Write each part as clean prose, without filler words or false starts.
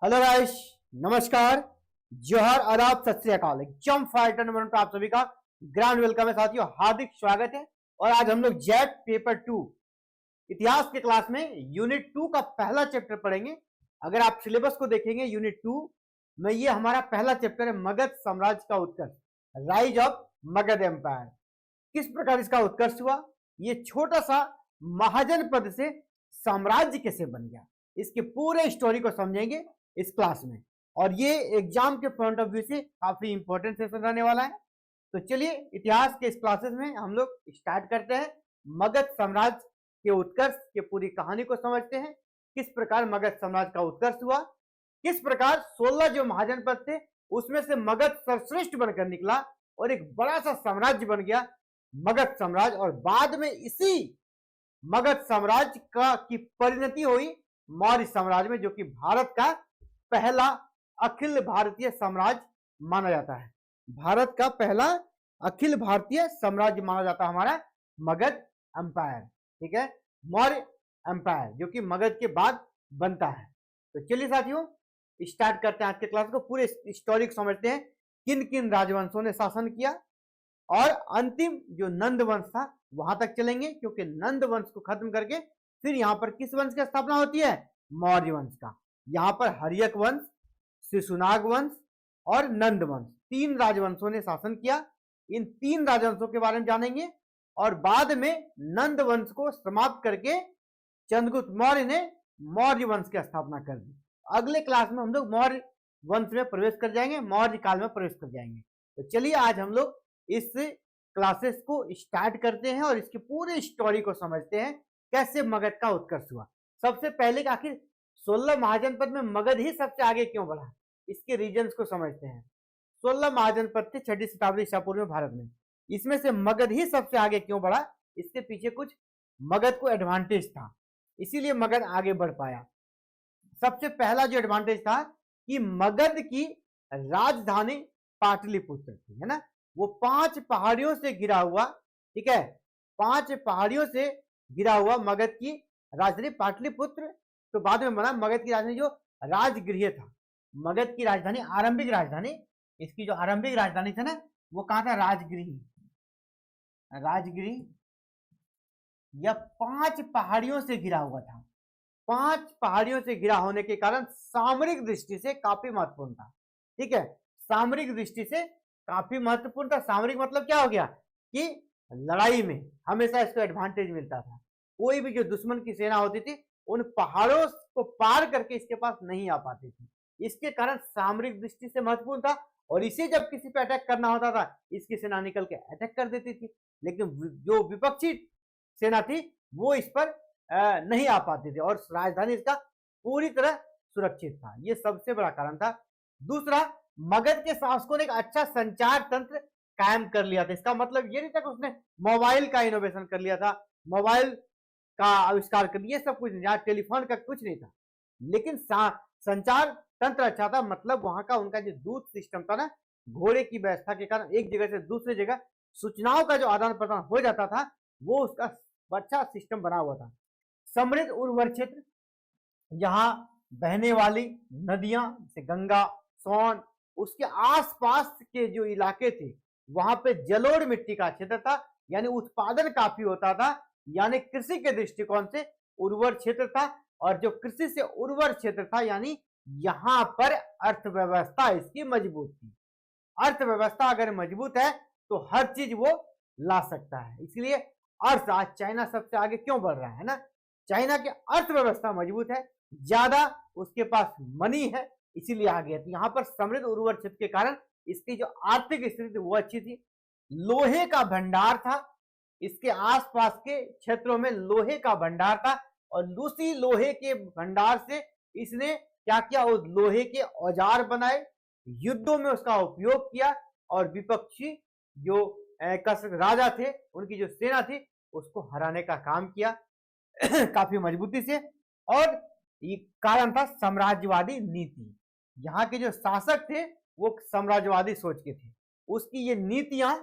Hello guys, नमस्कार, जोहर, आदाब, सत श्री अकाल। जंप फाइटर नंबर पर आप सभी का ग्रांड वेलकम है साथियों, हार्दिक स्वागत है। और आज हम लोग जेट पेपर 2 इतिहास के क्लास में यूनिट 2 का पहला चैप्टर पढ़ेंगे। अगर आप सिलेबस को देखेंगे यूनिट 2 में ये हमारा पहला चैप्टर है, मगध साम्राज्य का उत्कर्ष, राइज ऑफ मगध एम्पायर। किस प्रकार इसका उत्कर्ष हुआ, ये छोटा सा महाजन पद से साम्राज्य कैसे बन गया, इसके पूरे स्टोरी को समझेंगे इस क्लास में। और ये एग्जाम के पॉइंट ऑफ व्यू से काफी इंपॉर्टेंट सेशन रहने वाला है। तो चलिए इतिहास के इस क्लासेस में हम लोग स्टार्ट करते हैं। मगध साम्राज्य के उत्कर्ष की पूरी कहानी को समझते हैं। किस प्रकार मगध साम्राज्य का उत्कर्ष हुआ, किस प्रकार 16 जो महाजन पद थे उसमें से मगध सर्वश्रेष्ठ बनकर निकला और एक बड़ा सा साम्राज्य बन गया मगध साम्राज्य। और बाद में इसी मगध साम्राज्य का की परिणति हुई मौर्य साम्राज्य में, जो कि भारत का पहला अखिल भारतीय साम्राज्य माना जाता है। भारत का पहला अखिल भारतीय साम्राज्य माना जाता है हमारा मगध एम्पायर। ठीक है, मौर्य एम्पायर जो कि मगध के बाद बनता है। तो चलिए साथियों स्टार्ट करते हैं आज के क्लास को। पूरे स्टोरी को समझते हैं, किन किन राजवंशों ने शासन किया और अंतिम जो नंद वंश था वहां तक चलेंगे, क्योंकि नंद वंश को खत्म करके फिर यहाँ पर किस वंश की स्थापना होती है, मौर्य वंश का। यहाँ पर हर्यक वंश, शिशुनाग वंश और नंद वंश, तीन राजवंशों ने शासन किया। इन तीन राजवंशों के बारे में जानेंगे और बाद में नंद वंश को समाप्त करके चंद्रगुप्त मौर्य ने मौर्य वंश की स्थापना कर दी। अगले क्लास में हम लोग मौर्य वंश में प्रवेश कर जाएंगे, मौर्य काल में प्रवेश कर जाएंगे। तो चलिए आज हम लोग इस क्लासेस को स्टार्ट करते हैं और इसकी पूरी स्टोरी को समझते हैं, कैसे मगध का उत्कर्ष हुआ। सबसे पहले आखिर 16 महाजनपद में मगध ही सबसे आगे क्यों बढ़ा, इसके रीजंस को समझते हैं। 16 महाजनपद थे 6वीं शताब्दी ईसा पूर्व में भारत में, इसमें से मगध ही सबसे आगे क्यों बढ़ा, इसके पीछे कुछ मगध को एडवांटेज था, इसीलिए मगध आगे बढ़ पाया। सबसे पहला जो एडवांटेज था कि मगध की राजधानी पाटलिपुत्र थी, है ना। वो 5 पहाड़ियों से घिरा हुआ, ठीक है, 5 पहाड़ियों से घिरा हुआ मगध की राजधानी पाटलिपुत्र। तो बाद में बना मगध की राजधानी जो राजगृह था। मगध की राजधानी, आरंभिक राजधानी, इसकी जो आरंभिक राजधानी थी ना वो कहां था, राजगृह। राजगृह यह 5 पहाड़ियों से घिरा हुआ था। 5 पहाड़ियों से घिरा होने के कारण सामरिक दृष्टि से काफी महत्वपूर्ण था। ठीक है, सामरिक दृष्टि से काफी महत्वपूर्ण था। सामरिक मतलब क्या हो गया कि लड़ाई में हमेशा इसको एडवांटेज मिलता था। कोई भी जो दुश्मन की सेना होती थी उन पहाड़ों को पार करके इसके पास नहीं आ पाती थी, इसके कारण सामरिक दृष्टि से महत्वपूर्ण था। और इसे जब किसी पे अटैक करना होता था इसकी सेना निकल के अटैक कर देती थी, लेकिन जो विपक्षी सेना थी वो इस पर नहीं आ पाती थी और राजधानी इसका पूरी तरह सुरक्षित था। ये सबसे बड़ा कारण था। दूसरा, मगध के शासकों ने एक अच्छा संचार तंत्र कायम कर लिया था। इसका मतलब ये नहीं था कि उसने मोबाइल का इनोवेशन कर लिया था, मोबाइल का आविष्कार कर दिया, सब कुछ नहीं, टेलीफोन का कुछ नहीं था, लेकिन संचार तंत्र अच्छा था। मतलब वहां का उनका जो दूत सिस्टम था ना, घोड़े की व्यवस्था के कारण एक जगह से दूसरी जगह सूचनाओं का जो आदान प्रदान हो जाता था वो उसका अच्छा सिस्टम बना हुआ था। समृद्ध उर्वर क्षेत्र, यहाँ बहने वाली नदियां जैसे गंगा, सोन, उसके आसपास के जो इलाके थे वहां पे जलोढ़ मिट्टी का क्षेत्र था, यानी उत्पादन काफी होता था, यानी कृषि के दृष्टिकोण से उर्वर क्षेत्र था। और जो कृषि से उर्वर क्षेत्र था यानी यहां पर अर्थव्यवस्था इसकी मजबूत थी। अर्थव्यवस्था अगर मजबूत है तो हर चीज वो ला सकता है, इसलिए अर्थ आज चाइना सबसे आगे क्यों बढ़ रहा है ना, चाइना की अर्थव्यवस्था मजबूत है, ज्यादा उसके पास मनी है, इसीलिए आगे है। यहाँ पर समृद्ध उर्वर क्षेत्र के कारण इसकी जो आर्थिक स्थिति वो अच्छी थी। लोहे का भंडार था, इसके आसपास के क्षेत्रों में लोहे का भंडार था और उसी लोहे के भंडार से इसने क्या किया, उस लोहे के औजार बनाए, युद्धों में उसका उपयोग किया और विपक्षी जो राजा थे उनकी जो सेना थी उसको हराने का काम किया काफी मजबूती से। और ये कारण था साम्राज्यवादी नीति। यहाँ के जो शासक थे वो साम्राज्यवादी सोच के थे, उसकी ये नीतियां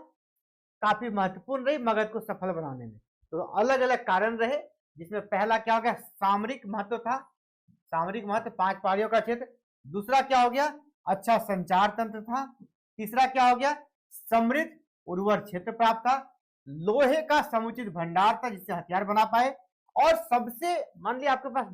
काफी महत्वपूर्ण रही मगध को सफल बनाने में। तो अलग अलग कारण रहे, जिसमें पहला क्या हो गया, सामरिक महत्व था। सामरिक महत्व, 5 पहाड़ियों का क्षेत्र, दूसरा क्या हो गया, अच्छा संचार तंत्र था। तीसरा क्या हो गया, समृद्ध उर्वर क्षेत्र प्राप्त था। लोहे का समुचित भंडार था जिससे हथियार बना पाए। और सबसे, मान लिया आपके पास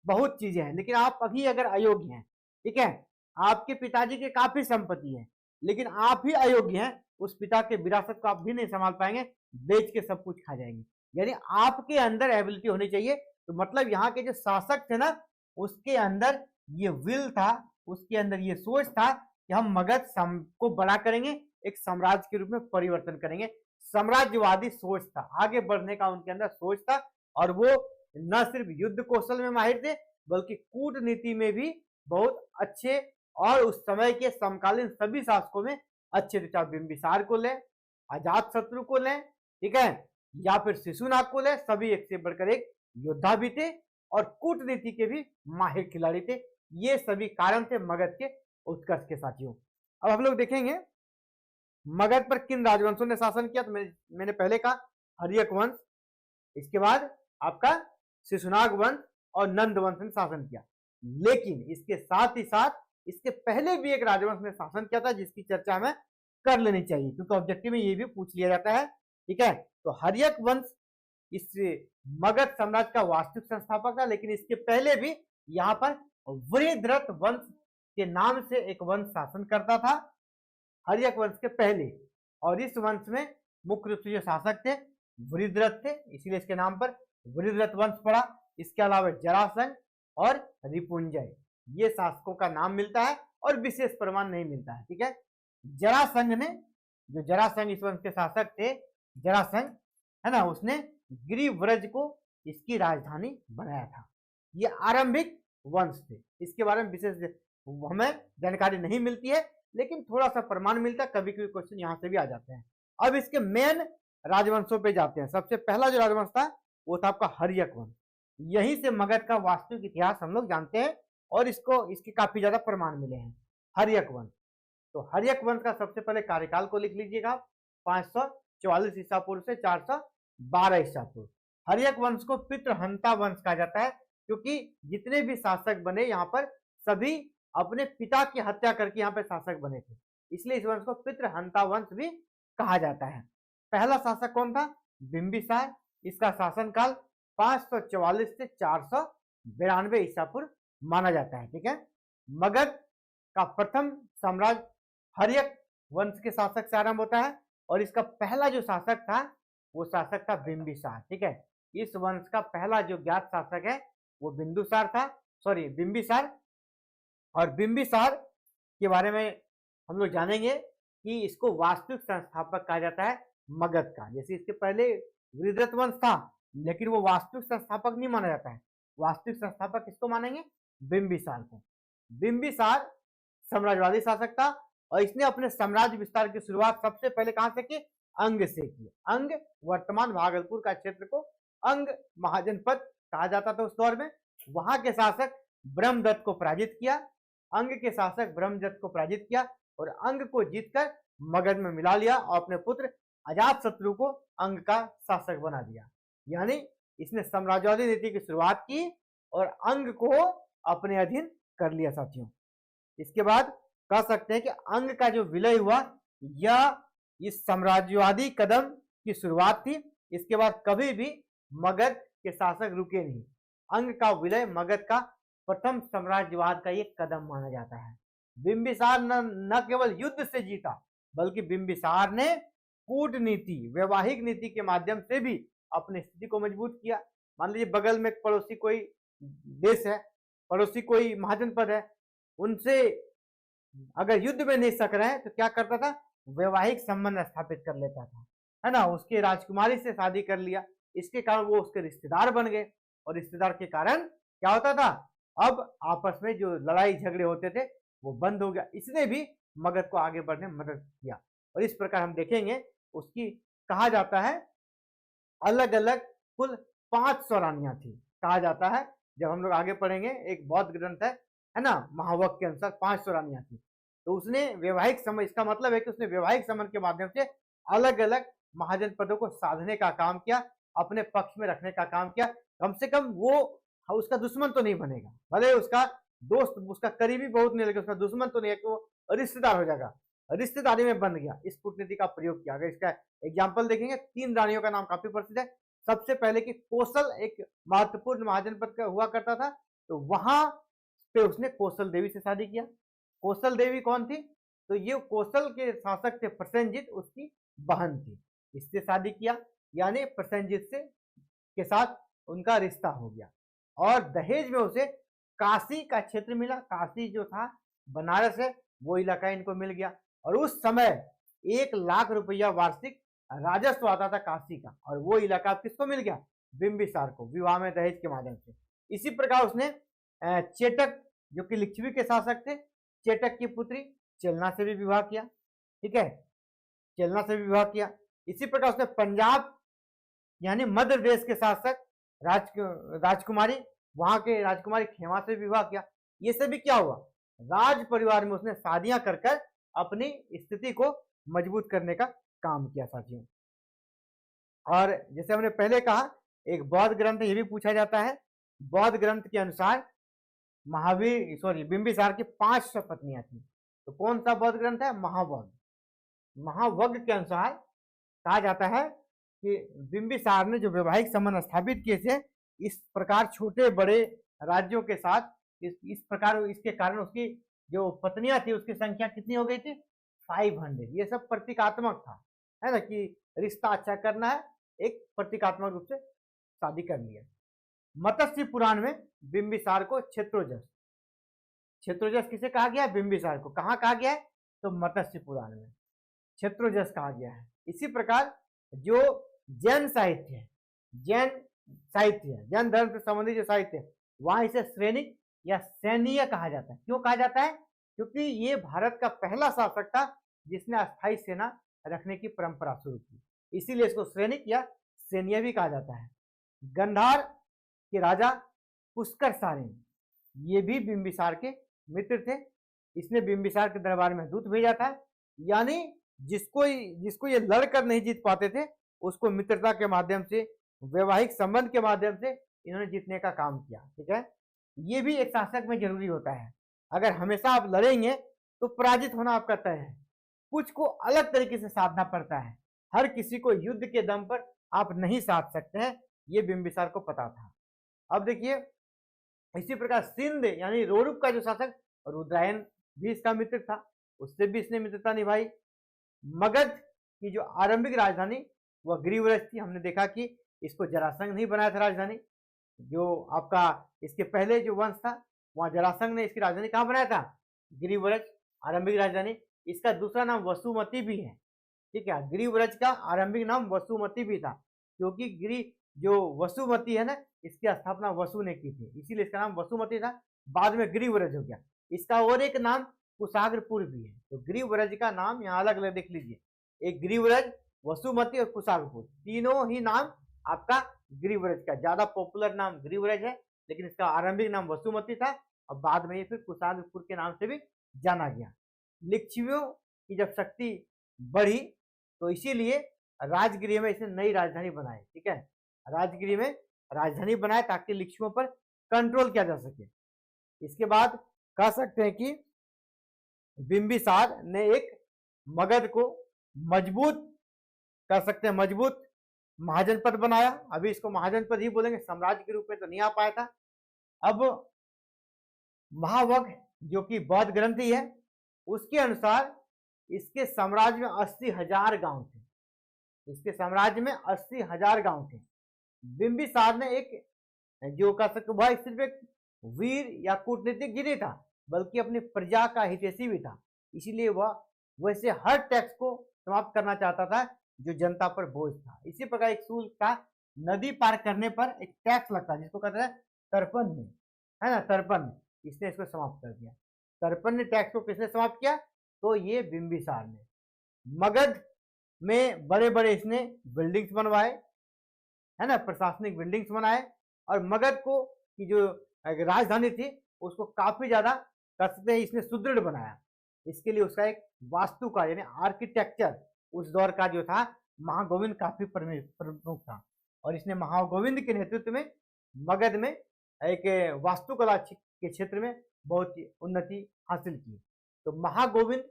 बहुत चीजें हैं, लेकिन आप अभी अगर अयोग्य हैं, ठीक है, आपके पिताजी के काफी संपत्ति है, लेकिन आप ही अयोग्य हैं, उस पिता के विरासत को आप भी नहीं संभाल पाएंगे, बेच के सब कुछ खा जाएंगे। यानी आपके अंदर एबिलिटी होनी चाहिए। तो मतलब यहाँ के जो शासक थे ना, उसके अंदर ये विल था, उसके अंदर ये सोच था कि हम मगध को बड़ा करेंगे, एक साम्राज्य के रूप में परिवर्तन करेंगे। साम्राज्यवादी सोच था, आगे बढ़ने का उनके अंदर सोच था। और वो न सिर्फ युद्ध कौशल में माहिर थे, बल्कि कूटनीति में भी बहुत अच्छे, और उस समय के समकालीन सभी शासकों में अच्छे थे। चाहे बिंबिसार को लें, अजात शत्रु को लें, ठीक है, या फिर शिशुनाग को लें, सभी एक से बढ़कर एक योद्धा भी थे और कूटनीति के भी माहिर खिलाड़ी थे। ये सभी कारण थे मगध के उत्कर्ष के साथियों। अब हम लोग देखेंगे मगध पर किन राजवंशों ने शासन किया। तो मैंने पहले कहा हर्यक वंश, इसके बाद आपका शिशुनाग वंश और नंद वंश ने शासन किया। लेकिन इसके साथ ही साथ इसके पहले भी एक राजवंश ने शासन किया था, जिसकी चर्चा हमें कर लेनी चाहिए, क्योंकि ऑब्जेक्टिव में ये भी पूछ लिया जाता है, ठीक है। तो हर्यक वंश इस मगध साम्राज्य का वास्तविक संस्थापक था, लेकिन इसके पहले भी यहाँ पर वृहद्रथ वंश के नाम से एक वंश शासन करता था, हर्यक वंश के पहले। और इस वंश में मुख्य रूप से जो शासक थे वृहद्रथ थे, इसीलिए इसके नाम पर वृहद्रथ वंश पड़ा। इसके अलावा जरासंध और रिपुंजय, ये शासकों का नाम मिलता है और विशेष प्रमाण नहीं मिलता है, ठीक है। जरासंध ने, जो जरासंध इस वंश के शासक थे, जरासंध है ना, उसने गिरिव्रज को इसकी राजधानी बनाया था। ये आरंभिक वंश थे, इसके बारे में विशेष हमें जानकारी नहीं मिलती है, लेकिन थोड़ा सा प्रमाण मिलता है, कभी कभी क्वेश्चन यहाँ से भी आ जाते हैं। अब इसके मेन राजवंशों पे जाते हैं। सबसे पहला जो राजवंश था वो था आपका हर्यक वंश। यहीं से मगध का वास्तविक इतिहास हम लोग जानते हैं और इसके काफी ज्यादा प्रमाण मिले हैं। हर्यक वंश, तो हर्यक वंश का सबसे पहले कार्यकाल को लिख लीजिएगा, 544 ईसा पूर्व से 412 ईसा पूर्व। हर्यक वंश को पितृहंता वंश कहा जाता है, क्योंकि जितने भी शासक बने यहाँ पर सभी अपने पिता की हत्या करके यहाँ पे शासक बने थे, इसलिए इस वंश को पितृहंता वंश भी कहा जाता है। पहला शासक कौन था, बिंबिसार। इसका शासनकाल 544 से 492 ईसा पूर्व माना जाता है, ठीक है। मगध का प्रथम साम्राज्य हर्यक वंश के शासक से आरंभ होता है और इसका पहला जो शासक था वो शासक था बिंबिसार, ठीक है। इस वंश का पहला जो ज्ञात शासक है वो बिंबिसार। और बिंबिसार के बारे में हम लोग जानेंगे कि इसको वास्तविक संस्थापक कहा जाता है मगध का। जैसे इसके पहले वृहद्रथ वंश था, लेकिन वो वास्तविक संस्थापक नहीं माना जाता है। वास्तविक संस्थापक किसको मानेंगे, बिंबिसार को। बिंबिसार साम्राज्यवादी शासक था और इसने अपने साम्राज्य विस्तार की शुरुआत सबसे पहले कहां से की, अंग से की। अंग वर्तमान भागलपुर का क्षेत्र को अंग महाजनपद कहा जाता था उस दौर में। वहां के शासक ब्रह्मदत्त को पराजित किया, अंग के शासक ब्रह्मदत्त को पराजित किया और अंग को जीतकर मगध में मिला लिया और अपने पुत्र अजातशत्रु को अंग का शासक बना दिया। यानी इसने साम्राज्यवादी नीति की शुरुआत की और अंग को अपने अधीन कर लिया साथियों। इसके बाद कह सकते हैं कि अंग का जो विलय हुआ यह इस साम्राज्यवादी कदम की शुरुआत थी। इसके बाद कभी भी मगध के शासक रुके नहीं। अंग का विलय मगध का प्रथम साम्राज्यवाद का एक कदम माना जाता है। बिंबिसार न केवल युद्ध से जीता, बल्कि बिंबिसार ने कूटनीति, वैवाहिक नीति के माध्यम से भी अपनी स्थिति को मजबूत किया। मान लीजिए बगल में पड़ोसी कोई देश है, पड़ोसी कोई महाजनपद है, उनसे अगर युद्ध में नहीं सक रहे हैं तो क्या करता था, वैवाहिक संबंध स्थापित कर लेता था, है ना। उसके राजकुमारी से शादी कर लिया, इसके कारण वो उसके रिश्तेदार बन गए और रिश्तेदार के कारण क्या होता था, अब आपस में जो लड़ाई झगड़े होते थे वो बंद हो गया। इसने भी मगध को आगे बढ़ने में मदद किया। और इस प्रकार हम देखेंगे उसकी कहा जाता है अलग अलग कुल 500 रानियां थी, कहा जाता है। जब हम लोग आगे पढ़ेंगे एक बौद्ध ग्रंथ है ना, महावक के अनुसार 500 रानियां थी। तो उसने वैवाहिक संबंध, इसका मतलब है कि उसने वैवाहिक संबंध के माध्यम से अलग अलग महाजन पदों को साधने का काम किया, अपने पक्ष में रखने का काम किया। कम से कम वो उसका दुश्मन तो नहीं बनेगा, भले उसका दोस्त उसका करीबी बहुत नहीं, लेकिन उसका दुश्मन तो नहीं है कि वो रिश्तेदार हो जाएगा, रिश्तेदारी में बन गया, इस कूटनीति का प्रयोग किया। अगर इसका एग्जाम्पल देखेंगे, 3 रानियों का नाम काफी प्रसिद्ध है। सबसे पहले कि कौशल एक महत्वपूर्ण महाजनपद का हुआ करता था, तो वहां पे उसने कौशल देवी से शादी किया। कौशल देवी कौन थी? तो ये कौशल के शासक थे प्रसेनजीत, उसकी बहन थी, इससे शादी किया, यानी प्रसेनजीत से के साथ उनका रिश्ता हो गया। और दहेज में उसे काशी का क्षेत्र मिला, काशी जो था बनारस है वो इलाका इनको मिल गया। और उस समय 1 लाख रुपया वार्षिक राजस्व आता था काशी का, और वो इलाका किसको मिल गया? बिंबिसार को, विवाह में दहेज के माध्यम से। इसी प्रकार उसने चेटक जो कि लिच्छवी के शासक थे, चेटक की पुत्री चेलना से भी विवाह किया, ठीक है, चेलना से भी विवाह किया। इसी प्रकार उसने पंजाब यानी मध्य प्रदेश के शासक राजकुमारी, वहां के राजकुमारी खेमा से विवाह किया। ये सभी क्या हुआ? राज परिवार में उसने शादियां कर कर अपनी स्थिति को मजबूत करने का काम किया साथियों। और जैसे हमने पहले कहा, एक बौद्ध ग्रंथ ये भी पूछा जाता है। बौद्ध ग्रंथ के अनुसार बिंबिसार की 500 पत्नियां थी। तो कौन सा बौद्ध ग्रंथ है? महावग। महावग के अनुसार कहा जाता है कि बिंबिसार ने जो वैवाहिक संबंध स्थापित किए थे, इस प्रकार छोटे बड़े राज्यों के साथ, इस प्रकार इसके कारण उसकी जो पत्नियां थी उसकी संख्या कितनी हो गई थी? 500। ये सब प्रतीकात्मक था, है ना, कि रिश्ता अच्छा करना है, एक प्रतीकात्मक रूप से शादी कर लिया। मत्स्य पुराण में बिंबिसार को क्षेत्रोजस, क्षेत्रोजस किसे कहा गया है? बिंबिसार को। कहाँ कहा गया है? तो मत्स्य पुराण में क्षेत्रोजस कहा गया है। इसी प्रकार जो जैन साहित्य है, जैन धर्म से संबंधित जो साहित्य है, वहां इसे श्रेणिक या सैन्य कहा जाता है। क्यों कहा जाता है? क्योंकि ये भारत का पहला शासक था जिसने अस्थायी सेना रखने की परंपरा शुरू की, इसीलिए इसको श्रेणिक या सैन्य भी कहा जाता है। गंधार के राजा पुष्कर सारेन, ये भी बिंबिसार के मित्र थे। इसने बिंबिसार के दरबार में दूत भेजा था, यानी जिसको ये लड़कर नहीं जीत पाते थे, उसको मित्रता के माध्यम से, वैवाहिक संबंध के माध्यम से इन्होंने जीतने का काम किया, ठीक है। ये भी एक शासक में जरूरी होता है। अगर हमेशा आप लड़ेंगे तो पराजित होना आपका तय है। कुछ को अलग तरीके से साधना पड़ता है, हर किसी को युद्ध के दम पर आप नहीं साध सकते हैं, ये बिंबिसार को पता था। अब देखिए, इसी प्रकार सिंध यानी रोरुप का जो शासक रुद्रायन भी इसका मित्र था, उससे भी इसने मित्रता निभाई। मगध की जो आरंभिक राजधानी वह ग्रीवरज थी। हमने देखा कि इसको जरासंध नहीं बनाया था राजधानी, जो आपका इसके पहले जो वंश था वहां जरासंध ने इसकी राजधानी कहाँ बनाया था? ग्रीवरज, आरंभिक राजधानी। इसका दूसरा नाम वसुमती भी है, ठीक है। ग्रीवरज का आरंभिक नाम वसुमती भी था, क्योंकि जो वसुमती है ना, इसकी स्थापना वसु ने की थी, इसीलिए इसका नाम वसुमती था। बाद में ग्रीवरज हो गया। इसका और एक नाम कुशाग्रपुर भी है। तो ग्रीवरज का नाम यहाँ अलग अलग देख लीजिए, एक ग्रीवरज, वसुमती और कुशाग्रपुर, तीनों ही नाम आपका ग्रीवरज का। ज्यादा पॉपुलर नाम ग्रीवरज है, लेकिन इसका आरंभिक नाम वसुमती था और बाद में ये फिर कुशाग्रपुर के नाम से भी जाना गया। लिच्छवियों की जब शक्ति बढ़ी तो इसीलिए राजगृह में इसने नई राजधानी बनाई, ठीक है। राजगृह में राजधानी बनाए ताकि लिच्छवियों पर कंट्रोल किया जा सके। इसके बाद कह सकते हैं कि बिंबिसार ने एक मगध को मजबूत, कह सकते हैं मजबूत महाजनपद बनाया। अभी इसको महाजनपद ही बोलेंगे, साम्राज्य के रूप में तो नहीं आ पाया था। अब महावग जो कि बौद्ध ग्रंथ ही है, उसके अनुसार इसके साम्राज्य में 80,000 गांव थे। इसके साम्राज्य में 80,000 गांव थे। बिंबिसार ने एक जो कह सकते वह सिर्फ एक वीर या कूटनीतिक ही नहीं था, बल्कि अपनी प्रजा का हितैषी भी था। इसीलिए वह वैसे हर टैक्स को समाप्त करना चाहता था जो जनता पर बोझ था। इसी प्रकार एक शुल्क था, नदी पार करने पर एक टैक्स लगता है जिसको कहते हैं तर्पण, है ना, तर्पण। इसने इसको समाप्त कर दिया। तर्पण ने टैक्स को किसने समाप्त किया? तो ये बिंबिसार ने। मगध में बड़े बड़े इसने बिल्डिंग्स बनवाए, है ना, प्रशासनिक बिल्डिंग्स बनाए। और मगध को की जो राजधानी थी उसको काफी ज्यादा कह सकते हैं इसने सुदृढ़ बनाया। इसके लिए उसका एक वास्तुकार यानी आर्किटेक्चर उस दौर का जो था महागोविंद काफी प्रमुख था। और इसने महागोविंद के नेतृत्व में मगध में एक वास्तुकला के क्षेत्र में बहुत ही उन्नति हासिल की। तो महागोविंद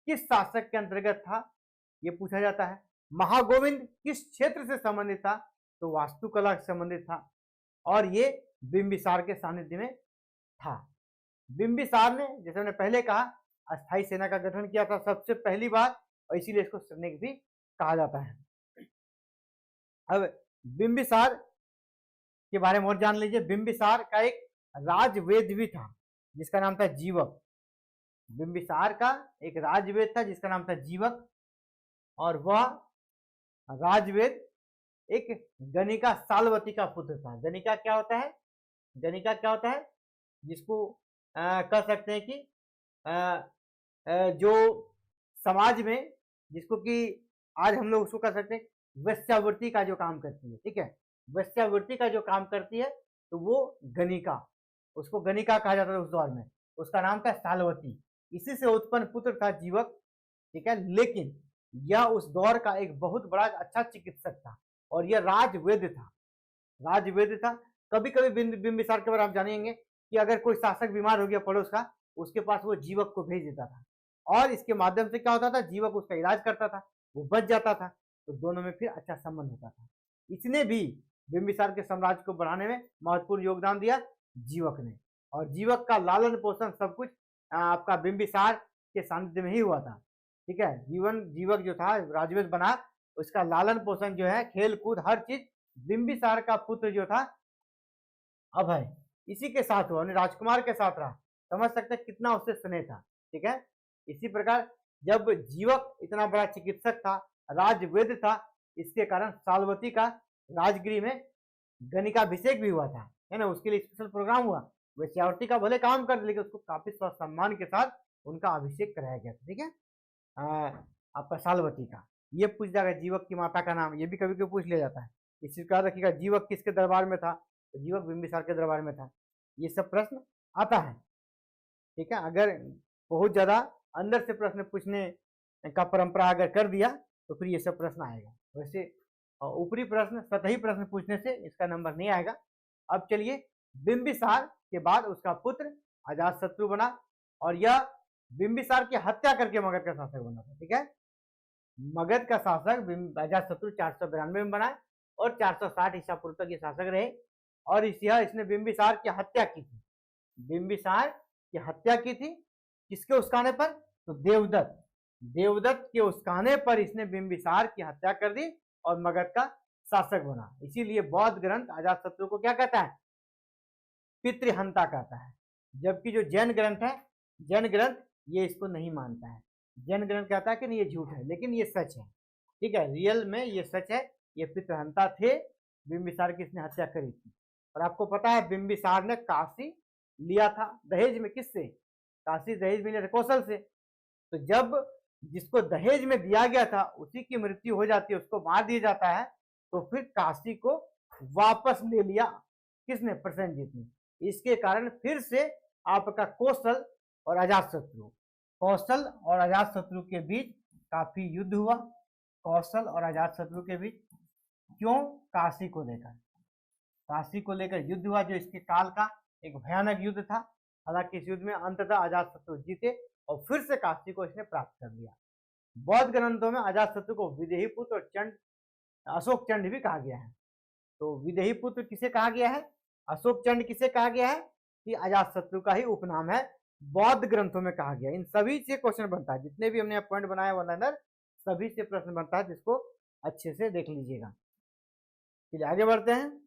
किस शासक के अंतर्गत था, ये पूछा जाता है। महागोविंद किस क्षेत्र से संबंधित था, तो वास्तुकला से संबंधित था, और ये बिंबिसार के सानिध्य में था। बिंबिसार ने, जैसे मैंने पहले कहा, अस्थायी सेना का गठन किया था सबसे पहली बार, और इसीलिए इसको सैनिक भी कहा जाता है। अब बिंबिसार के बारे में और जान लीजिए। बिंबिसार का एक राजवेद भी था जिसका नाम था जीवक। बिंबिसार का एक राजवेद था जिसका नाम था जीवक, और वह राजवेद एक गणिका सालवती का पुत्र था। गणिका क्या होता है? गणिका क्या होता है? जिसको कह सकते हैं कि जो समाज में, जिसको कि आज हम लोग उसको कह सकते हैं वेश्यावृत्ति का जो काम करती है, ठीक है, वेश्यावृत्ति का जो काम करती है, तो वो गणिका, उसको गणिका कहा जाता था उस दौर में। उसका नाम था सालवती, इसी से उत्पन्न पुत्र था जीवक, ठीक है। लेकिन यह उस दौर का एक बहुत बड़ा अच्छा चिकित्सक था, और यह राजवेद था, राजवेद था। कभी कभी बिंबिसार के बारे में आप जानेंगे कि अगर कोई शासक बीमार हो गया पड़ोस का, उसके पास वो जीवक को भेज देता था, और इसके माध्यम से क्या होता था, जीवक उसका इलाज करता था, वो बच जाता था, तो दोनों में फिर अच्छा संबंध होता था। इसने भी बिंबिसार के साम्राज्य को बढ़ाने में महत्वपूर्ण योगदान दिया, जीवक ने। और जीवक का लालन पोषण सब कुछ आपका बिंबिसार के सानिध्य में ही हुआ था, ठीक है। जीवक जो था राजवेद बना, उसका लालन पोषण जो है, खेल कूद हर चीज बिंबिसार का पुत्र जो था अभय, इसी के साथ हुआ, राजकुमार के साथ रहा। समझ सकते हैं कितना उससे स्नेह था, ठीक है। इसी प्रकार जब जीवक इतना बड़ा चिकित्सक था, राजवेद था, इसके कारण सालवती का राजगृह में गणिकाभिषेक भी हुआ था, है ना। उसके लिए स्पेशल प्रोग्राम हुआ। वेश्यावृत्ति का भले काम कर, लेकिन उसको काफी सम्मान के साथ उनका अभिषेक कराया गया था, ठीक है। आपका सालवती का ये पूछ जाएगा, जीवक की माता का नाम, ये भी कभी कभी पूछ लिया जाता है। इसी प्रकार रखिएगा, जीवक किसके दरबार में था, तो जीवक बिंबिसार के दरबार में था। ये सब प्रश्न आता है, ठीक है। अगर बहुत ज्यादा अंदर से प्रश्न पूछने का परंपरा अगर कर दिया तो फिर ये सब प्रश्न आएगा। वैसे ऊपरी प्रश्न, सतही प्रश्न पूछने से इसका नंबर नहीं आएगा। अब चलिए, बिंबिसार के बाद उसका पुत्र अजातशत्रु बना, और यह बिंबिसार की हत्या करके मगध का शासक बना था, ठीक है। मगध का शासक अजातशत्रु 492 में बना, और 460 ईसा पूर्व तक ये शासक रहे, और इसने बिंबिसार की हत्या की थी। बिंबिसार की हत्या की थी किसके उस्काने पर, तो देवदत्त के उस्काने पर इसने बिंबिसार की हत्या कर दी और मगध का शासक बना। इसीलिए बौद्ध ग्रंथ अजातशत्रु को क्या कहता है, पितृहंता कहता है। जबकि जो जैन ग्रंथ है, जैन ग्रंथ ये इसको नहीं मानता है। जैन ग्रंथ कहता है कि नहीं ये झूठ है, लेकिन ये सच है, ठीक है। रियल में ये सच है, ये पितृहंता थे, बिंबिसार की इसने हत्या करी थी। और आपको पता है बिंबिसार ने काशी लिया था दहेज में, किससे, काशी दहेज में लिया था कौशल से। तो जब जिसको दहेज में दिया गया था उसी की मृत्यु हो जाती है, उसको मार दिया जाता है, तो फिर काशी को वापस ले लिया किसने, प्रसेनजीत ने। इसके कारण फिर से आपका कौशल और अजातशत्रु के बीच काफी युद्ध हुआ। कौशल और अजातशत्रु के बीच, क्यों, काशी को लेकर युद्ध हुआ, जो इसके काल का एक भयानक युद्ध था। हालांकि इस युद्ध में अंततः अजातशत्रु जीते और फिर से काशी को इसने प्राप्त कर लिया। बौद्ध ग्रंथों में अजातशत्रु को विदेही पुत्र और चंड, अशोक चंड भी कहा गया है। तो विदेही पुत्र किसे कहा गया है, अशोक चंड किसे कहा गया है, कि अजातशत्रु का ही उपनाम है, बौद्ध ग्रंथों में कहा गया। इन सभी से क्वेश्चन बनता है, जितने भी हमने पॉइंट बनाया वन सभी से प्रश्न बनता है, जिसको अच्छे से देख लीजिएगा। चलिए आगे बढ़ते हैं।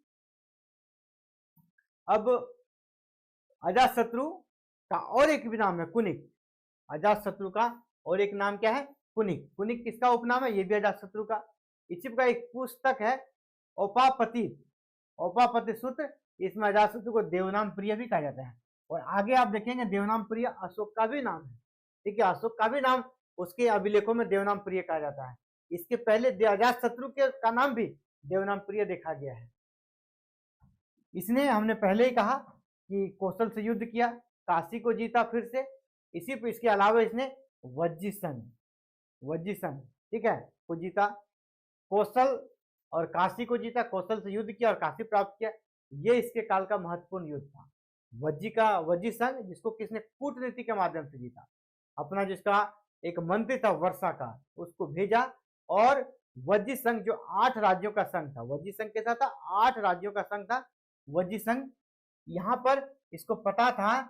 अब अजातशत्रु का और एक भी नाम है कुनिक। अजातशत्रु का और एक नाम क्या है, कुनिक। कुनिक किसका उपनाम है, ये भी अजातशत्रु का। इसी का एक पुस्तक है औपापति सूत्र, इसमें अजातशत्रु को देवनाम प्रिय भी कहा जाता है। और आगे आप देखेंगे देवनाम प्रिय अशोक का भी नाम है, ठीक है। अशोक का भी नाम उसके अभिलेखों में देवनाम प्रिय कहा जाता है। इसके पहले अजातशत्रु के का नाम भी देवनाम प्रिय देखा गया है। इसने, हमने पहले ही कहा कि कौशल से युद्ध किया, काशी को जीता फिर से। इसी पर इसके अलावा इसने वज्जीसन, ठीक है, को जीता, कौशल और काशी को जीता, कौशल से युद्ध किया और काशी प्राप्त किया। ये इसके काल का महत्वपूर्ण युद्ध था। वज्जी संघ, जिसको किसने कूटनीति के माध्यम से जीता। अपना जिसका एक मंत्री था वर्षाकार, उसको भेजा। और वज्जी संघ जो 8 राज्यों का संघ था, वज्जी संघ कैसा था, 8 राज्यों का संघ था वज्जी संघ। यहाँ पर इसको पता था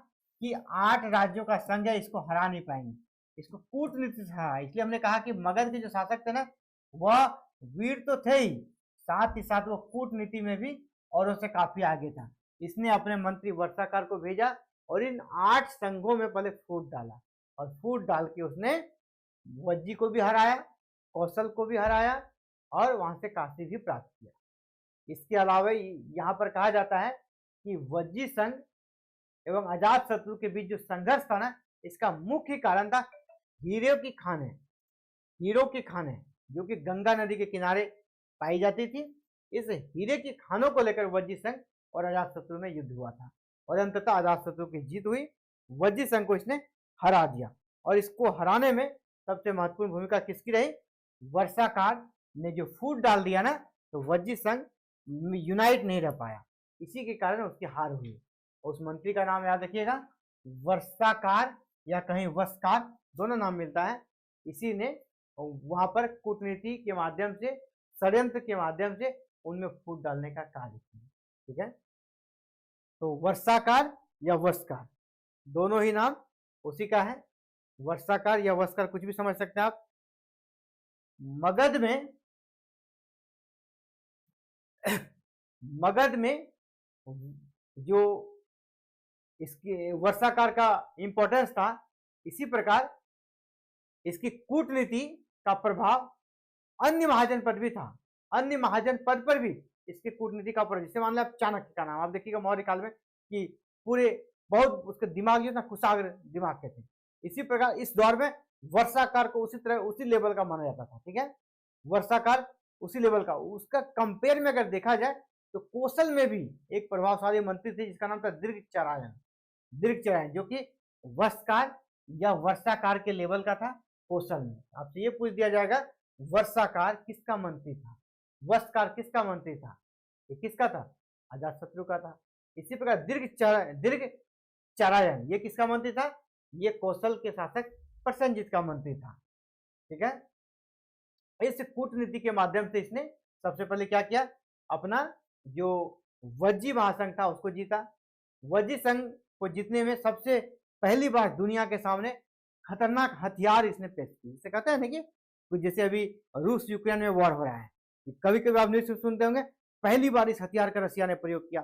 कि 8 राज्यों का संघ है, इसको हरा नहीं पाएंगे, इसको कूटनीति से हरा। इसलिए हमने कहा कि मगध के जो शासक थे ना, वह वीर तो थे ही, साथ ही साथ वो कूटनीति में भी औरों से काफी आगे था। इसने अपने मंत्री वर्षाकार को भेजा और इन 8 संघों में पहले फूट डाला, और फूट डाल के उसने वज्जी को भी हराया, कौशल को भी हराया, और वहां से काशी भी प्राप्त किया। इसके अलावा यहाँ पर कहा जाता है कि वज्जी संघ एवं अजात शत्रु के बीच जो संघर्ष था ना, इसका मुख्य कारण था हीरे की खानें, हीरों की खानें जो कि गंगा नदी के किनारे पाई जाती थी। इस हीरे की खानों को लेकर वज्जी संघ और अजात शत्रु में युद्ध हुआ था, और अंततः अजात शत्रु की जीत हुई। वज्जी संघ को इसने हरा दिया, और इसको हराने में सबसे महत्वपूर्ण भूमिका किसकी रही, वर्षाकार ने जो फूट डाल दिया ना, तो वज्जी संघ यूनाइट नहीं रह पाया, इसी के कारण उसकी हार हुई। उस मंत्री का नाम याद रखिएगा, वर्षाकार या कहीं वस्कार, दोनों नाम मिलता है। इसी ने वहां पर कूटनीति के माध्यम से, षड्यंत्र के माध्यम से उनमें फूट डालने का कार्य किया। ठीक है, तो वर्षाकार या वस्कार दोनों ही नाम उसी का है। वर्षाकार या वस्कार कुछ भी समझ सकते हैं आप। मगध में जो इसके वर्षाकार का इंपॉर्टेंस था, इसी प्रकार इसकी कूटनीति का प्रभाव अन्य महाजन पद भी था। अन्य महाजन पद पर भी इसकी कूटनीति का प्रभाव, जैसे मान लो आप चाणक्य का नाम आप देखिएगा मौर्य काल में, कि पूरे बहुत उसके दिमाग जो ना कुशाग्र दिमाग के थे। इसी प्रकार इस दौर में वर्षाकार को उसी तरह उसी लेवल का माना जाता था। ठीक है, वर्षाकार उसी लेवल का। उसका कंपेयर में अगर देखा जाए तो कौशल में भी एक प्रभावशाली मंत्री थे जिसका नाम था दीर्घचरायन, जो कि वस्कार या वर्षाकार के लेवल का था कौशल में। आपसे ये पूछ दिया जाएगा वर्षाकार किसका मंत्री था, वस्कार किसका मंत्री था, ये किसका था, अजातशत्रु का था। इसी प्रकार दीर्घचरायन ये किसका मंत्री था, ये कौशल के शासक प्रसेनजीत का मंत्री था। ठीक है, इस कूटनीति के माध्यम से इसने सबसे पहले क्या किया, अपना जो वज्जी महासंघ था उसको जीता। वज्जी संघ को जीतने में सबसे पहली बार दुनिया के सामने खतरनाक हथियार इसने पेश किए। इसे कहते हैं ना कि जैसे अभी रूस यूक्रेन में वॉर हो रहा है, कभी कभी आप न्यूज सुनते होंगे, पहली बार इस हथियार का रसिया ने प्रयोग किया,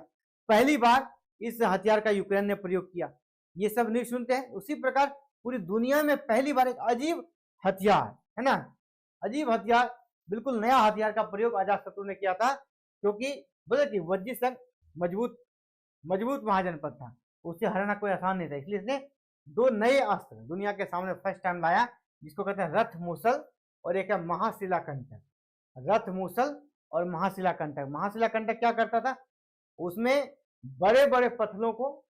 पहली बार इस हथियार का यूक्रेन ने प्रयोग किया, ये सब न्यूज सुनते हैं। उसी प्रकार पूरी दुनिया में पहली बार एक अजीब हथियार, है ना, अजीब हथियार, बिल्कुल नया हथियार का प्रयोग अजातशत्रु ने किया था। क्योंकि बोले कि वज्जी संघ मजबूत महाजनपद था, उसे हराना कोई आसान नहीं था। इसलिए इसने 2 नए अस्त्र दुनिया के सामने फर्स्ट टाइम लाया, जिसको कहते हैं रथ मूसल और एक है महाशिला कंटक। रथ मूसल और महाशिला कंटक। महाशिला कंटक क्या करता था, उसमें बड़े बड़े पत्थरों को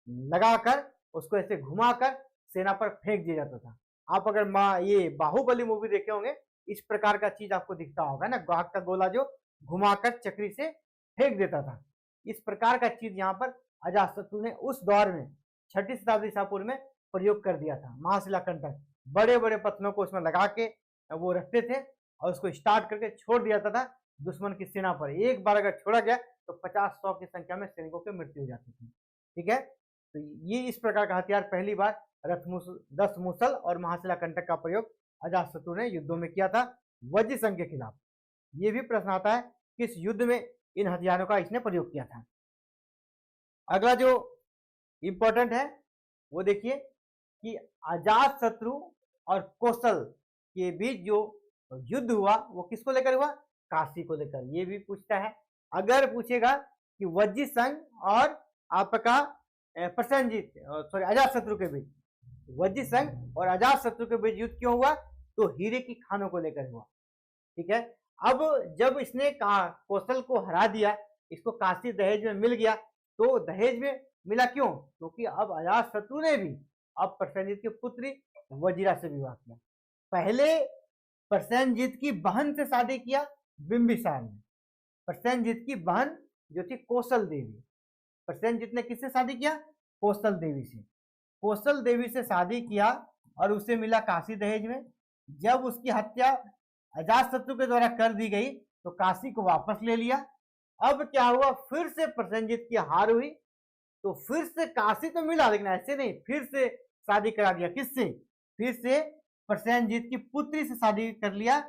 लगाकर उसको ऐसे घुमाकर सेना पर फेंक दिया जाता था। आप अगर ये बाहुबली मूवी देखे होंगे, इस प्रकार का चीज आपको दिखता होगा ना, गाहक का गोला जो घुमाकर चक्री से फेंक देता था। इस प्रकार का चीज यहाँ पर अजातशत्रु ने उस दौर में 6ठी शताब्दी ईसा पूर्व में प्रयोग कर दिया था। महाशिला कंटक बड़े बड़े पत्थरों को उसमें लगा के वो रखते थे और उसको स्टार्ट करके छोड़ दिया जाता था दुश्मन की सेना पर। एक बार अगर छोड़ा गया तो 50-100 की संख्या में सैनिकों की मृत्यु हो जाती थी। ठीक है, तो ये इस प्रकार का हथियार पहली बार रथ मूसल और महाशिला कंटक का प्रयोग अजातशत्रु ने युद्धों में किया था वज्जी संघ के खिलाफ। ये भी प्रश्न आता है किस युद्ध में इन हथियारों का इसने प्रयोग किया था। अगला जो इंपॉर्टेंट है वो देखिए कि अजातशत्रु और कौशल के बीच जो युद्ध हुआ वो किसको लेकर हुआ, काशी को लेकर। ये भी पूछता है, अगर पूछेगा कि वज्जी संघ और आपका प्रसेनजीत अजातशत्रु के बीच, वज्जी संघ और अजातशत्रु के बीच युद्ध क्यों हुआ, तो हीरे की खानों को लेकर हुआ। ठीक है, अब जब इसने कौशल को हरा दिया, इसको काशी दहेज में मिल गया, तो दहेज में मिला क्यों, क्योंकि अब अजातशत्रु ने भी अब प्रसेनजीत की पुत्री वजीरा से विवाह किया। पहले प्रसेनजीत की बहन से शादी किया बिंबिसार ने, प्रसेनजीत की बहन जो थी कौशल देवी, प्रसेनजीत ने किससे शादी किया? कौशल देवी से। कौशल देवी से शादी किया और उसे मिला काशी दहेज में। जब उसकी हत्या अजातशत्रु के द्वारा कर दी गई तो काशी को वापस ले लिया। अब क्या हुआ, फिर से प्रसेनजीत की हार हुई तो फिर से काशी तो मिला, लेकिन ऐसे नहीं, फिर से शादी करा दिया। किससे? फिर से प्रसेनजीत की पुत्री से शादी कर लिया।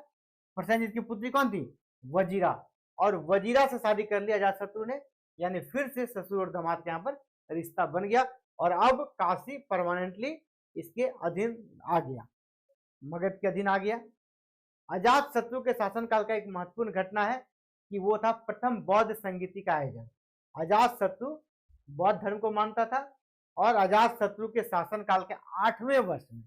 प्रसेनजीत की पुत्री कौन थी? वजीरा। और वजीरा से शादी कर लिया अजातशत्रु ने, यानी फिर से ससुर और दामाद के यहाँ पर रिश्ता बन गया और अब काशी परमानेंटली इसके अधीन आ गया, मगध के अधीन आ गया। अजातशत्रु के शासनकाल का एक महत्वपूर्ण घटना है कि वो था प्रथम बौद्ध संगीति का आयोजन। अजातशत्रु बौद्ध धर्म को मानता था और अजातशत्रु के शासनकाल के 8वें वर्ष में,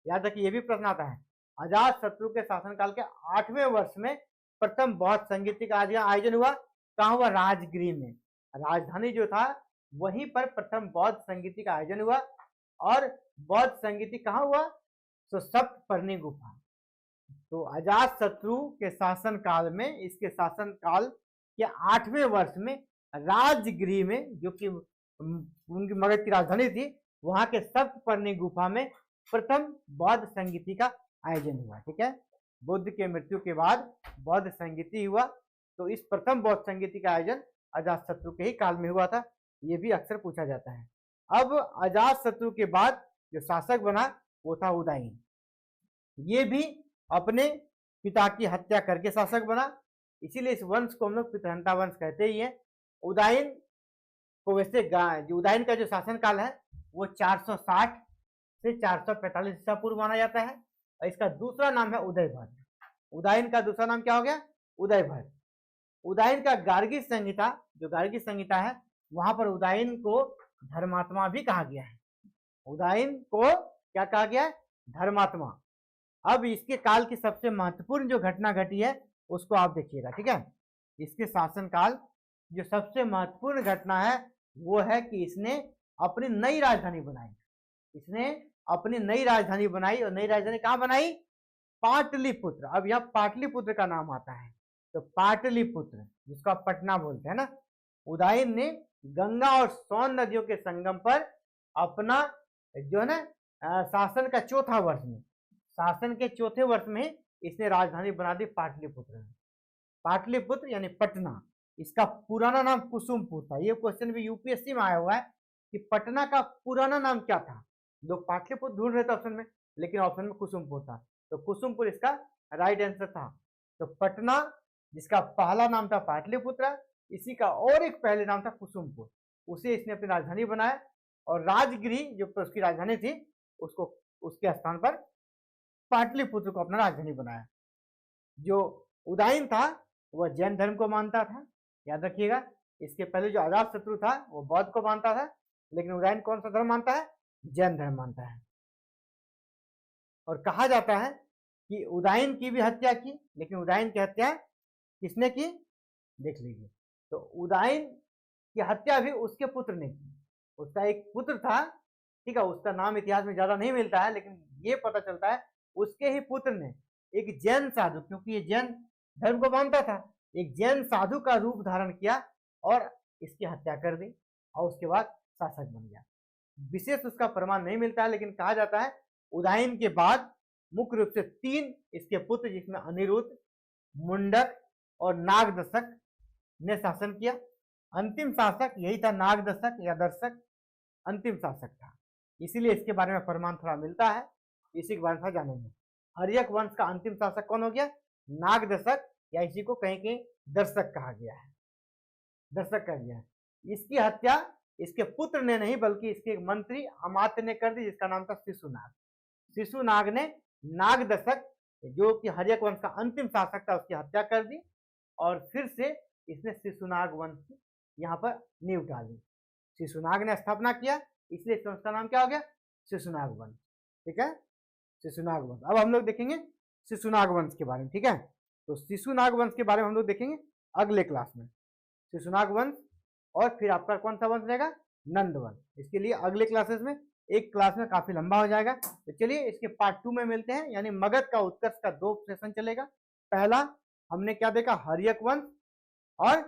याद रखिए ये भी प्रश्न आता है, अजातशत्रु के शासनकाल के 8वें वर्ष में प्रथम बौद्ध संगीति का आयोजन हुआ। कहाँ हुआ? राजगृह में। राजधानी जो था वहीं पर प्रथम बौद्ध संगीति का आयोजन हुआ। और बौद्ध संगीति कहाँ हुआ? तो सप्तपर्णी गुफा। तो अजातशत्रु के शासन काल में, इसके शासन काल के 8वें वर्ष में राजगृह में, जो कि उनकी मगध की राजधानी थी, वहां के सप्तपर्णी गुफा में प्रथम बौद्ध संगीति का आयोजन हुआ। ठीक है, बुद्ध के मृत्यु के बाद बौद्ध संगीति हुआ, तो इस प्रथम बौद्ध संगीति का आयोजन अजातशत्रु के ही काल में हुआ था। ये भी अक्सर पूछा जाता है। अब अजातशत्रु के बाद जो शासक बना वो था उदयन। ये भी अपने पिता की हत्या करके शासक बना, इसीलिए इस वंश को हम लोग पितृहंता वंश कहते ही हैं। उदयन को वैसे उदयन का जो शासनकाल है वो 460 से 445 ईसा पूर्व माना जाता है और इसका दूसरा नाम है उदयभद्र। उदयन का दूसरा नाम क्या हो गया? उदयभद्र। उदयन का गार्गी संहिता, जो गार्गी संहिता है, वहां पर उदयन को धर्मात्मा भी कहा गया है। उदयन को क्या कहा गया है? धर्मात्मा। अब इसके काल की सबसे महत्वपूर्ण जो घटना घटी है उसको आप देखिएगा। ठीक है, इसके शासनकाल जो सबसे महत्वपूर्ण घटना है वो है कि इसने अपनी नई राजधानी बनाई। इसने अपनी नई राजधानी बनाई और नई राजधानी कहाँ बनाई? पाटलिपुत्र। अब यह पाटलिपुत्र का नाम आता है, तो पाटलिपुत्र जिसको आप पटना बोलते हैं ना, उदयन ने गंगा और सोन नदियों के संगम पर अपना जो है ना शासन का चौथा वर्ष में, शासन के चौथे वर्ष में इसने राजधानी बना दी पाटलिपुत्र। पाटलिपुत्र यानी पटना, इसका पुराना नाम कुसुमपुर था। ये क्वेश्चन भी यूपीएससी में आया हुआ है कि पटना का पुराना नाम क्या था। लोग पाटलिपुत्र ढूंढ रहे थे ऑप्शन में, लेकिन ऑप्शन में कुसुमपुर था, तो कुसुमपुर इसका राइट आंसर था। तो पटना जिसका पहला नाम था पाटलिपुत्र, इसी का और एक पहले नाम था कुसुमपुर, उसे इसने अपनी राजधानी बनाया और राजगृह जो उसकी राजधानी थी उसको उसके स्थान पर पाटलिपुत्र को अपना राजधानी बनाया। जो उदयन था वह जैन धर्म को मानता था, याद रखिएगा। इसके पहले जो अजातशत्रु था वो बौद्ध को मानता था, लेकिन उदयन कौन सा धर्म मानता है? जैन धर्म मानता है। और कहा जाता है कि उदयन की भी हत्या की, लेकिन उदयन की हत्या किसने की? देख लीजिए, तो उदयन की हत्या भी उसके पुत्र ने की। उसका एक पुत्र था, ठीक है, उसका नाम इतिहास में ज्यादा नहीं मिलता है, लेकिन ये पता चलता है उसके ही पुत्र ने एक जैन साधु, क्योंकि ये जैन धर्म को मानता था, एक जैन साधु का रूप धारण किया और इसकी हत्या कर दी और उसके बाद शासक बन गया। विशेष उसका प्रमाण नहीं मिलता है, लेकिन कहा जाता है उदयन के बाद मुख्य रूप से 3 इसके पुत्र, जिसमें अनिरुद्ध, मुंडक और नागदशक ने शासन किया। अंतिम शासक यही था, नागदशक या दर्शक अंतिम शासक था, इसीलिए इसके बारे में प्रमाण थोड़ा मिलता है, इसी के बारे में जानेंगे। हर्यक वंश का अंतिम शासक कौन हो गया? नागदशक, या इसी को कहीं कहीं दर्शक कहा गया है, दर्शक कहा गया है। इसकी हत्या इसके पुत्र ने नहीं बल्कि इसके एक मंत्री अमात्य ने कर दी, जिसका नाम था शिशुनाग। शिशुनाग ने नागदशक जो कि हर्यक वंश का अंतिम शासक था उसकी हत्या कर दी और फिर से इसने शिशुनाग वंश की यहाँ पर नींव डाली। शिशुनाग ने स्थापना किया, इसलिए इस वंश का नाम क्या हो गया? शिशुनाग वंश। ठीक है, शिशुनाग वंश। अब हम लोग देखेंगे शिशुनाग वंश के बारे में। ठीक है, तो शिशुनाग वंश के बारे में हम लोग देखेंगे अगले क्लास में, शिशुनाग वंश। और फिर आपका कौन सा वंश रहेगा? नंद वंश। इसके लिए अगले क्लासेस में, एक क्लास में काफी लंबा हो जाएगा, तो चलिए इसके पार्ट 2 में मिलते हैं। यानी मगध का उत्कर्ष का 2 सेशन चलेगा। पहला हमने क्या देखा? हर्यक वंश, और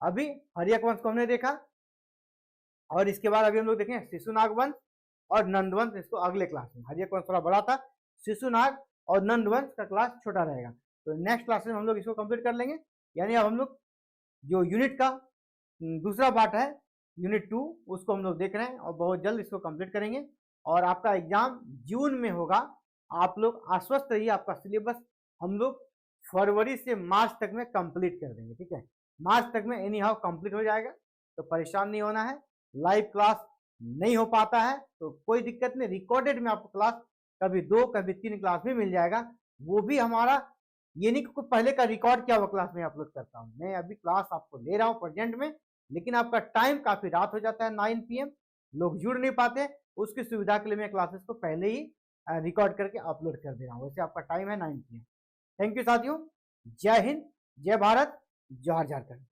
अभी हर्यक वंश को हमने देखा, और इसके बाद अभी हम लोग देखें शिशुनाग वंश और नंदवंश, इसको अगले क्लास में। हर एक वंश थोड़ा बड़ा था, शिशुनाग और नंदवंश का क्लास छोटा रहेगा। तो नेक्स्ट क्लास में हम लोग इसको कंप्लीट कर लेंगे। यानी अब हम लोग जो यूनिट का दूसरा पार्ट है, यूनिट 2, उसको हम लोग देख रहे हैं और बहुत जल्द इसको कंप्लीट करेंगे। और आपका एग्जाम जून में होगा। आप लोग आश्वस्त रहिए, आपका सिलेबस हम लोग फरवरी से मार्च तक में कंप्लीट कर देंगे। ठीक है, मार्च तक में एनी हाउ कंप्लीट हो जाएगा, तो परेशान नहीं होना है। लाइव क्लास नहीं हो पाता है तो कोई दिक्कत नहीं, रिकॉर्डेड में आपको क्लास कभी 2 कभी 3 क्लास भी मिल जाएगा। वो भी हमारा ये नहीं कि पहले का रिकॉर्ड क्या हुआ क्लास में अपलोड करता हूँ। मैं अभी क्लास आपको ले रहा हूँ प्रेजेंट में, लेकिन आपका टाइम काफी रात हो जाता है, 9 PM, लोग जुड़ नहीं पाते। उसकी सुविधा के लिए मैं क्लासेस को पहले ही रिकॉर्ड करके अपलोड कर दे रहा हूँ। वैसे आपका टाइम है 9 PM। थैंक यू साथियों, जय हिंद, जय भारत, जोहार झारखंड।